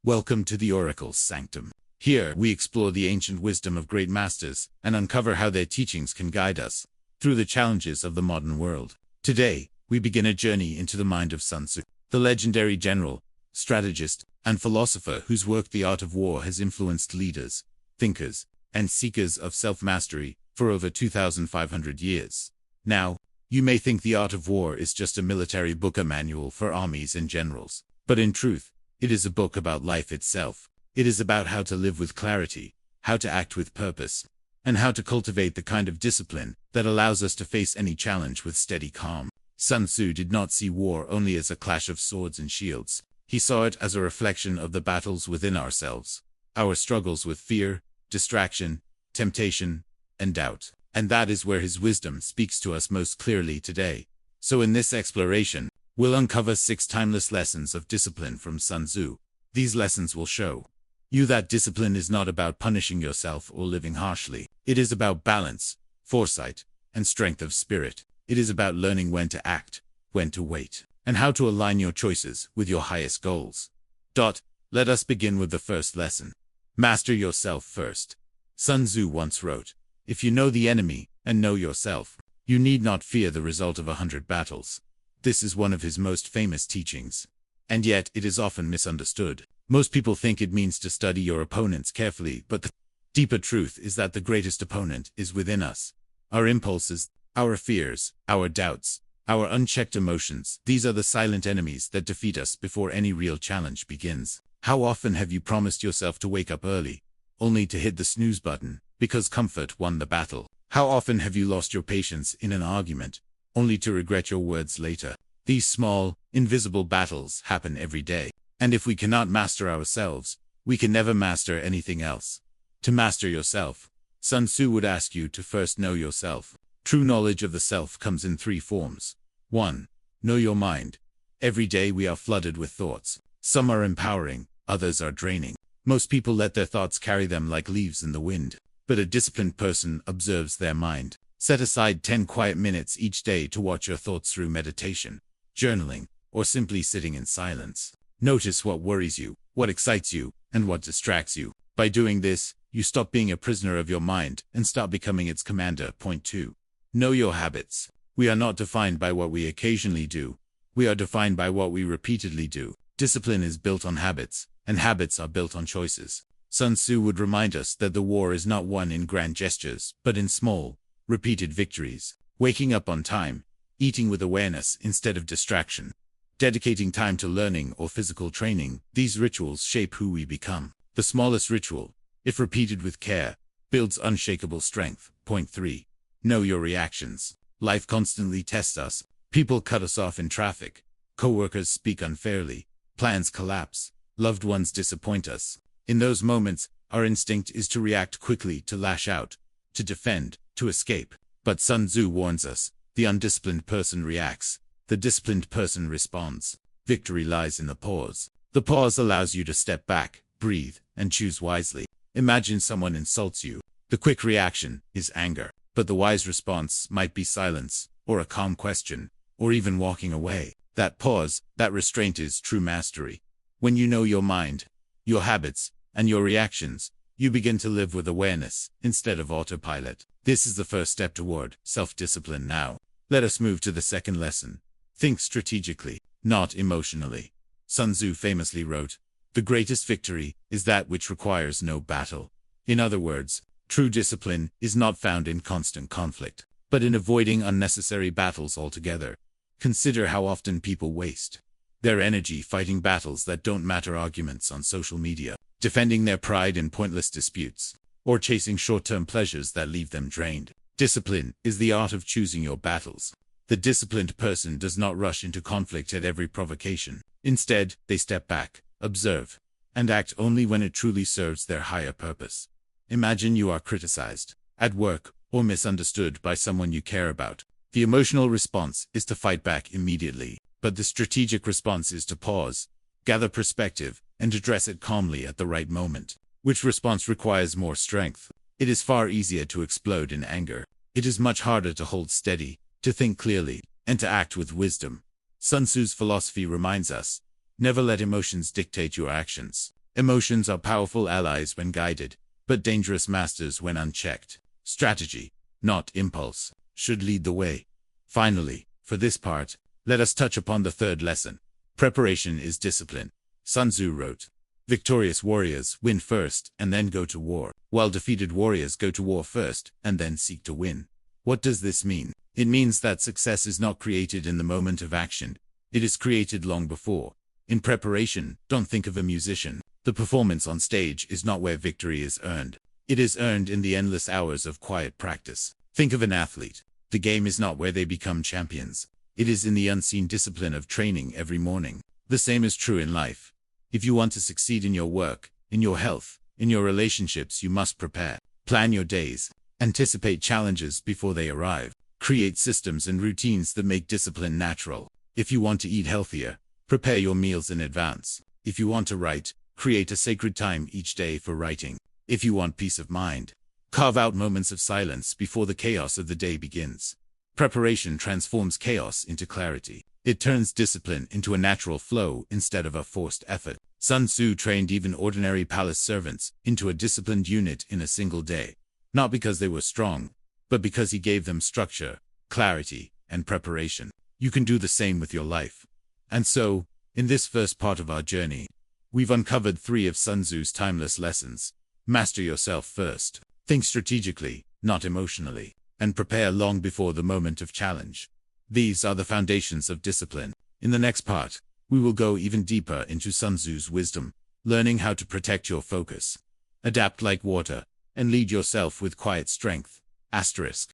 Welcome to the Oracle's Sanctum. Here, we explore the ancient wisdom of great masters and uncover how their teachings can guide us through the challenges of the modern world. Today, we begin a journey into the mind of Sun Tzu, the legendary general, strategist, and philosopher whose work The Art of War has influenced leaders, thinkers, and seekers of self-mastery for over 2,500 years. Now, you may think The Art of War is just a military book, a manual for armies and generals. But in truth, it is a book about life itself. It is about how to live with clarity, how to act with purpose, and how to cultivate the kind of discipline that allows us to face any challenge with steady calm. Sun Tzu did not see war only as a clash of swords and shields. He saw it as a reflection of the battles within ourselves, our struggles with fear, distraction, temptation, and doubt. And that is where his wisdom speaks to us most clearly today. So in this exploration, we'll uncover 6 timeless lessons of discipline from Sun Tzu. These lessons will show you that discipline is not about punishing yourself or living harshly. It is about balance, foresight, and strength of spirit. It is about learning when to act, when to wait, and how to align your choices with your highest goals. Let us begin with the first lesson. Master yourself first. Sun Tzu once wrote, "If you know the enemy and know yourself, you need not fear the result of 100 battles." This is one of his most famous teachings, and yet it is often misunderstood. Most people think it means to study your opponents carefully, but the deeper truth is that the greatest opponent is within us. Our impulses, our fears, our doubts, our unchecked emotions, these are the silent enemies that defeat us before any real challenge begins. How often have you promised yourself to wake up early, only to hit the snooze button, because comfort won the battle? How often have you lost your patience in an argument, only to regret your words later? These small, invisible battles happen every day. And if we cannot master ourselves, we can never master anything else. To master yourself, Sun Tzu would ask you to first know yourself. True knowledge of the self comes in 3 forms. 1. Know your mind. Every day we are flooded with thoughts. Some are empowering, others are draining. Most people let their thoughts carry them like leaves in the wind. But a disciplined person observes their mind. Set aside 10 quiet minutes each day to watch your thoughts through meditation, journaling, or simply sitting in silence. Notice what worries you, what excites you, and what distracts you. By doing this, you stop being a prisoner of your mind and start becoming its commander. Point 2. Know your habits. We are not defined by what we occasionally do. We are defined by what we repeatedly do. Discipline is built on habits, and habits are built on choices. Sun Tzu would remind us that the war is not won in grand gestures, but in small, repeated victories. Waking up on time, eating with awareness instead of distraction, dedicating time to learning or physical training, these rituals shape who we become. The smallest ritual, if repeated with care, builds unshakable strength. Point 3. Know your reactions. Life constantly tests us. People cut us off in traffic. Coworkers speak unfairly. Plans collapse. Loved ones disappoint us. In those moments, our instinct is to react quickly, to lash out, to defend, to escape. But Sun Tzu warns us, the undisciplined person reacts. The disciplined person responds. Victory lies in the pause. The pause allows you to step back, breathe, and choose wisely. Imagine someone insults you. The quick reaction is anger, but the wise response might be silence, or a calm question, or even walking away. That pause, that restraint is true mastery. When you know your mind, your habits, and your reactions, you begin to live with awareness instead of autopilot. This is the first step toward self-discipline. Now, let us move to the second lesson. Think strategically, not emotionally. Sun Tzu famously wrote, "The greatest victory is that which requires no battle." In other words, true discipline is not found in constant conflict, but in avoiding unnecessary battles altogether. Consider how often people waste their energy fighting battles that don't matter, arguments on social media, defending their pride in pointless disputes, or chasing short-term pleasures that leave them drained. Discipline is the art of choosing your battles. The disciplined person does not rush into conflict at every provocation. Instead, they step back, observe, and act only when it truly serves their higher purpose. Imagine you are criticized at work or misunderstood by someone you care about. The emotional response is to fight back immediately, but the strategic response is to pause, gather perspective, and address it calmly at the right moment. Which response requires more strength? It is far easier to explode in anger. It is much harder to hold steady, to think clearly, and to act with wisdom. Sun Tzu's philosophy reminds us, never let emotions dictate your actions. Emotions are powerful allies when guided, but dangerous masters when unchecked. Strategy, not impulse, should lead the way. Finally, for this part, let us touch upon the third lesson. Preparation is discipline. Sun Tzu wrote, "Victorious warriors win first and then go to war, while defeated warriors go to war first and then seek to win." What does this mean? It means that success is not created in the moment of action. It is created long before. In preparation, don't think of a musician. The performance on stage is not where victory is earned. It is earned in the endless hours of quiet practice. Think of an athlete. The game is not where they become champions. It is in the unseen discipline of training every morning. The same is true in life. If you want to succeed in your work, in your health, in your relationships, you must prepare. Plan your days. Anticipate challenges before they arrive. Create systems and routines that make discipline natural. If you want to eat healthier, prepare your meals in advance. If you want to write, create a sacred time each day for writing. If you want peace of mind, carve out moments of silence before the chaos of the day begins. Preparation transforms chaos into clarity. It turns discipline into a natural flow instead of a forced effort. Sun Tzu trained even ordinary palace servants into a disciplined unit in a single day. Not because they were strong, but because he gave them structure, clarity, and preparation. You can do the same with your life. And so, in this first part of our journey, we've uncovered 3 of Sun Tzu's timeless lessons. Master yourself first. Think strategically, not emotionally, and prepare long before the moment of challenge. These are the foundations of discipline. In the next part, we will go even deeper into Sun Tzu's wisdom, learning how to protect your focus, adapt like water, and lead yourself with quiet strength. Asterisk.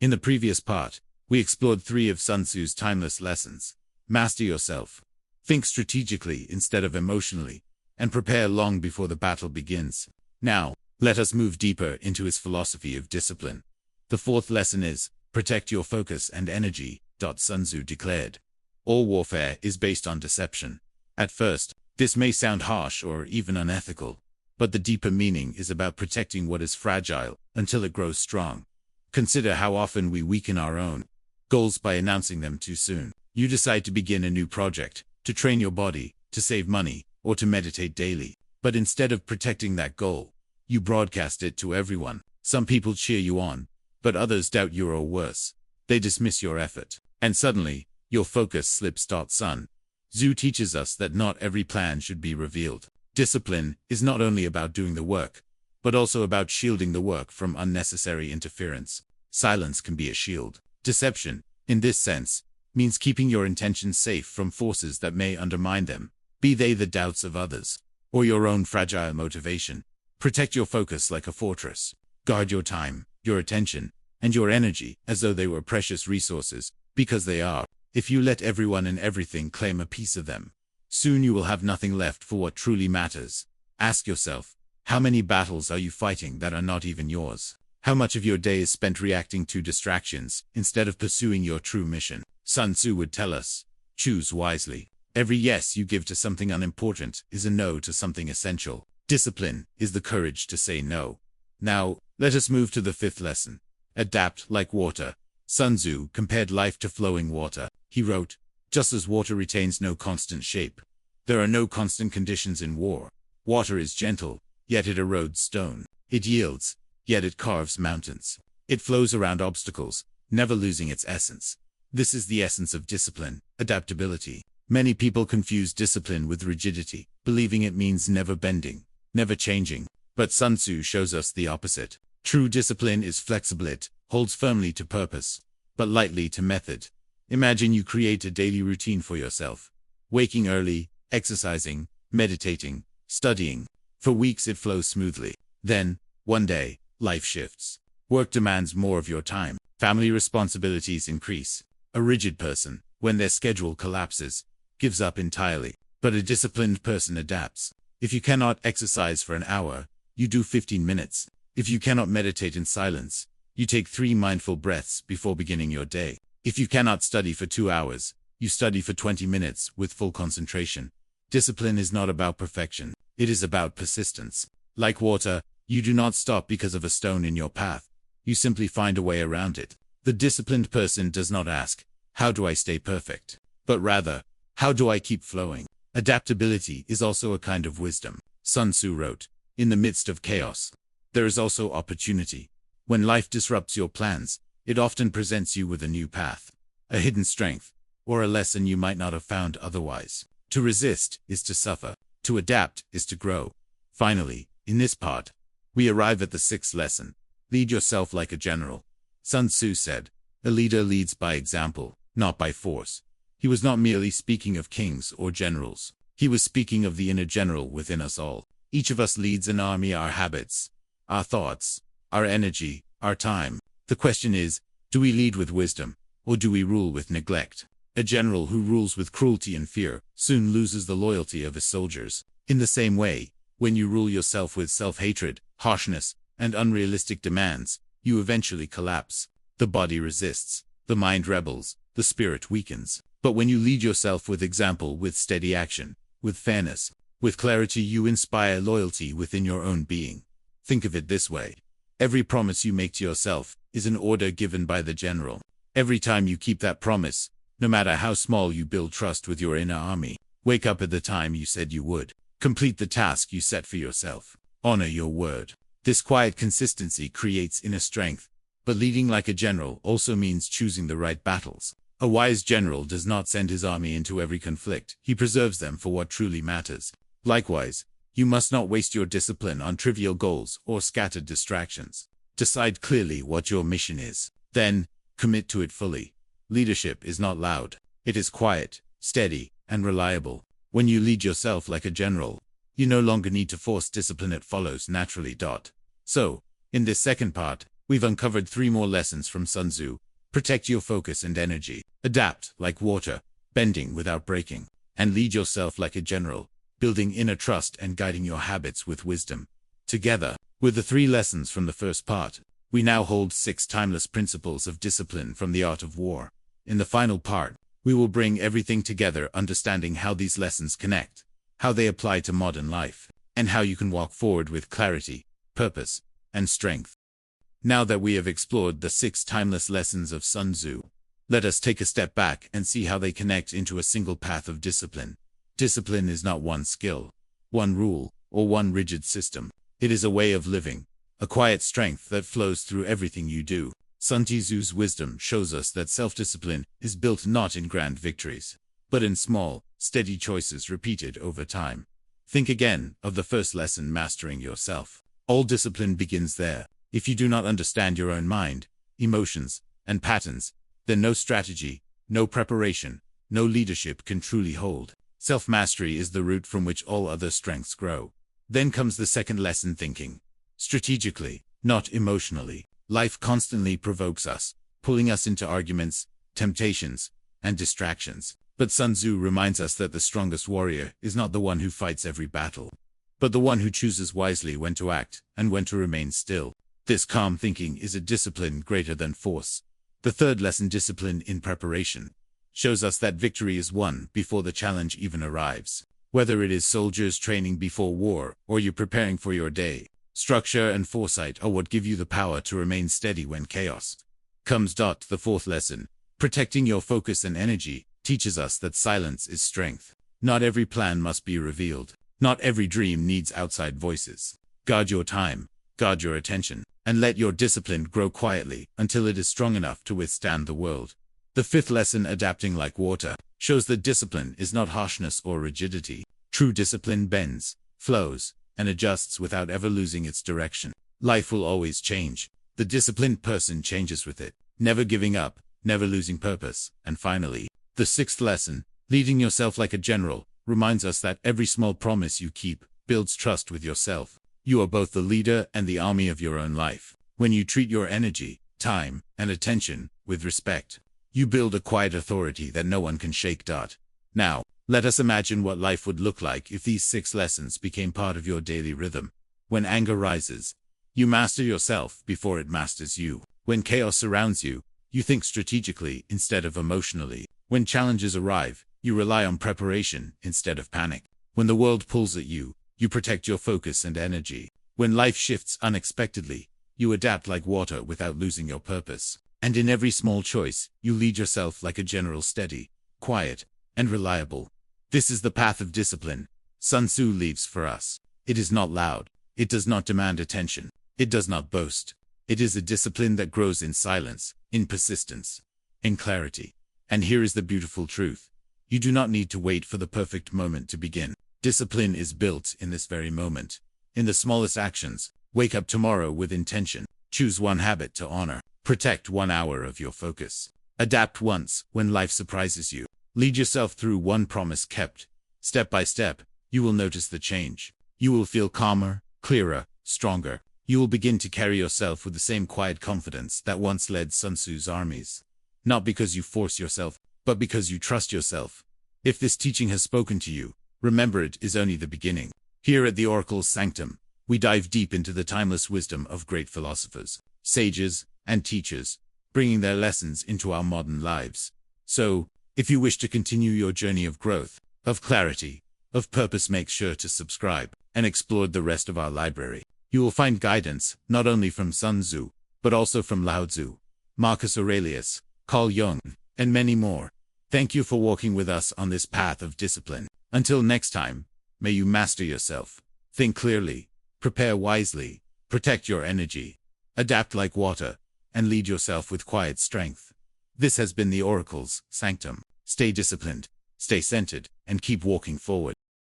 In the previous part, we explored 3 of Sun Tzu's timeless lessons. Master yourself. Think strategically instead of emotionally, and prepare long before the battle begins. Now, let us move deeper into his philosophy of discipline. The 4th lesson is, protect your focus and energy. Sun Tzu declared, all warfare is based on deception. At first, this may sound harsh or even unethical, but the deeper meaning is about protecting what is fragile until it grows strong. Consider how often we weaken our own goals by announcing them too soon. You decide to begin a new project, to train your body, to save money, or to meditate daily. But instead of protecting that goal, you broadcast it to everyone. Some people cheer you on, but others doubt you or worse. They dismiss your effort. And suddenly, your focus slips. Sun Tzu teaches us that not every plan should be revealed. Discipline is not only about doing the work, but also about shielding the work from unnecessary interference. Silence can be a shield. Deception, in this sense, means keeping your intentions safe from forces that may undermine them, be they the doubts of others, or your own fragile motivation. Protect your focus like a fortress. Guard your time, your attention, and your energy as though they were precious resources, because they are. If you let everyone and everything claim a piece of them, soon you will have nothing left for what truly matters. Ask yourself, how many battles are you fighting that are not even yours? How much of your day is spent reacting to distractions instead of pursuing your true mission? Sun Tzu would tell us, choose wisely. Every yes you give to something unimportant is a no to something essential. Discipline is the courage to say no. Now, let us move to the 5th lesson. Adapt like water. Sun Tzu compared life to flowing water. He wrote, just as water retains no constant shape, there are no constant conditions in war. Water is gentle, yet it erodes stone. It yields, yet it carves mountains. It flows around obstacles, never losing its essence. This is the essence of discipline, adaptability. Many people confuse discipline with rigidity, believing it means never bending, never changing. But Sun Tzu shows us the opposite. True discipline is flexible. It holds firmly to purpose, but lightly to method. Imagine you create a daily routine for yourself. Waking early, exercising, meditating, studying. For weeks it flows smoothly. Then, one day, life shifts. Work demands more of your time. Family responsibilities increase. A rigid person, when their schedule collapses, gives up entirely. But a disciplined person adapts. If you cannot exercise for an hour, you do 15 minutes. If you cannot meditate in silence, you take 3 mindful breaths before beginning your day. If you cannot study for 2 hours, you study for 20 minutes with full concentration. Discipline is not about perfection. It is about persistence. Like water, you do not stop because of a stone in your path. You simply find a way around it. The disciplined person does not ask, how do I stay perfect? But rather, how do I keep flowing? Adaptability is also a kind of wisdom. Sun Tzu wrote, "In the midst of chaos, there is also opportunity. When life disrupts your plans, it often presents you with a new path, a hidden strength, or a lesson you might not have found otherwise. To resist is to suffer. To adapt is to grow." Finally, in this part, we arrive at the sixth lesson. Lead yourself like a general. Sun Tzu said, "A leader leads by example, not by force." He was not merely speaking of kings or generals. He was speaking of the inner general within us all. Each of us leads an army, our habits, our thoughts, our energy, our time. The question is, do we lead with wisdom, or do we rule with neglect? A general who rules with cruelty and fear soon loses the loyalty of his soldiers. In the same way, when you rule yourself with self-hatred, harshness, and unrealistic demands, you eventually collapse. The body resists, the mind rebels, the spirit weakens. But when you lead yourself with example, with steady action, with fairness, with clarity, you inspire loyalty within your own being. Think of it this way. Every promise you make to yourself is an order given by the general. Every time you keep that promise, no matter how small, you build trust with your inner army. Wake up at the time you said you would. Complete the task you set for yourself. Honor your word. This quiet consistency creates inner strength. But leading like a general also means choosing the right battles. A wise general does not send his army into every conflict. He preserves them for what truly matters. Likewise, you must not waste your discipline on trivial goals or scattered distractions. Decide clearly what your mission is. Then, commit to it fully. Leadership is not loud. It is quiet, steady, and reliable. When you lead yourself like a general, you no longer need to force discipline. It follows naturally. So, in this second part, we've uncovered 3 more lessons from Sun Tzu. Protect your focus and energy. Adapt like water, bending without breaking. And lead yourself like a general, building inner trust and guiding your habits with wisdom. Together, with the 3 lessons from the first part, we now hold 6 timeless principles of discipline from the art of war. In the final part, we will bring everything together, understanding how these lessons connect, how they apply to modern life, and how you can walk forward with clarity, purpose, and strength. Now that we have explored the 6 timeless lessons of Sun Tzu, let us take a step back and see how they connect into a single path of discipline. Discipline is not one skill, one rule, or one rigid system. It is a way of living, a quiet strength that flows through everything you do. Sun Tzu's wisdom shows us that self-discipline is built not in grand victories, but in small, steady choices repeated over time. Think again of the first lesson, mastering yourself. All discipline begins there. If you do not understand your own mind, emotions, and patterns, then no strategy, no preparation, no leadership can truly hold. Self-mastery is the root from which all other strengths grow. Then comes the second lesson, thinking strategically, not emotionally. Life constantly provokes us, pulling us into arguments, temptations, and distractions. But Sun Tzu reminds us that the strongest warrior is not the one who fights every battle, but the one who chooses wisely when to act and when to remain still. This calm thinking is a discipline greater than force. The third lesson, discipline in preparation, shows us that victory is won before the challenge even arrives. Whether it is soldiers training before war or you preparing for your day, structure and foresight are what give you the power to remain steady when chaos comes. The fourth lesson, protecting your focus and energy, teaches us that silence is strength. Not every plan must be revealed. Not every dream needs outside voices. Guard your time, guard your attention, and let your discipline grow quietly until it is strong enough to withstand the world. The fifth lesson, adapting like water, shows that discipline is not harshness or rigidity. True discipline bends, flows, and adjusts without ever losing its direction. Life will always change. The disciplined person changes with it, never giving up, never losing purpose. And finally, the sixth lesson, leading yourself like a general, reminds us that every small promise you keep builds trust with yourself. You are both the leader and the army of your own life. When you treat your energy, time, and attention with respect, you build a quiet authority that no one can shake. Now, let us imagine what life would look like if these 6 lessons became part of your daily rhythm. When anger rises, you master yourself before it masters you. When chaos surrounds you, you think strategically instead of emotionally. When challenges arrive, you rely on preparation instead of panic. When the world pulls at you, you protect your focus and energy. When life shifts unexpectedly, you adapt like water without losing your purpose. And in every small choice, you lead yourself like a general, steady, quiet, and reliable. This is the path of discipline Sun Tzu leaves for us. It is not loud. It does not demand attention. It does not boast. It is a discipline that grows in silence, in persistence, in clarity. And here is the beautiful truth. You do not need to wait for the perfect moment to begin. Discipline is built in this very moment. In the smallest actions, wake up tomorrow with intention. Choose one habit to honor. Protect 1 hour of your focus. Adapt once when life surprises you. Lead yourself through one promise kept. Step by step, you will notice the change. You will feel calmer, clearer, stronger. You will begin to carry yourself with the same quiet confidence that once led Sun Tzu's armies. Not because you force yourself, but because you trust yourself. If this teaching has spoken to you, remember it is only the beginning. Here at the Oracle's Sanctum, we dive deep into the timeless wisdom of great philosophers, sages, and teachers, bringing their lessons into our modern lives. So, if you wish to continue your journey of growth, of clarity, of purpose, make sure to subscribe and explore the rest of our library. You will find guidance not only from Sun Tzu, but also from Lao Tzu, Marcus Aurelius, Carl Jung, and many more. Thank you for walking with us on this path of discipline. Until next time, may you master yourself. Think clearly, prepare wisely, protect your energy, adapt like water, and lead yourself with quiet strength. This has been the Oracle's Sanctum. Stay disciplined, stay centered, and keep walking forward.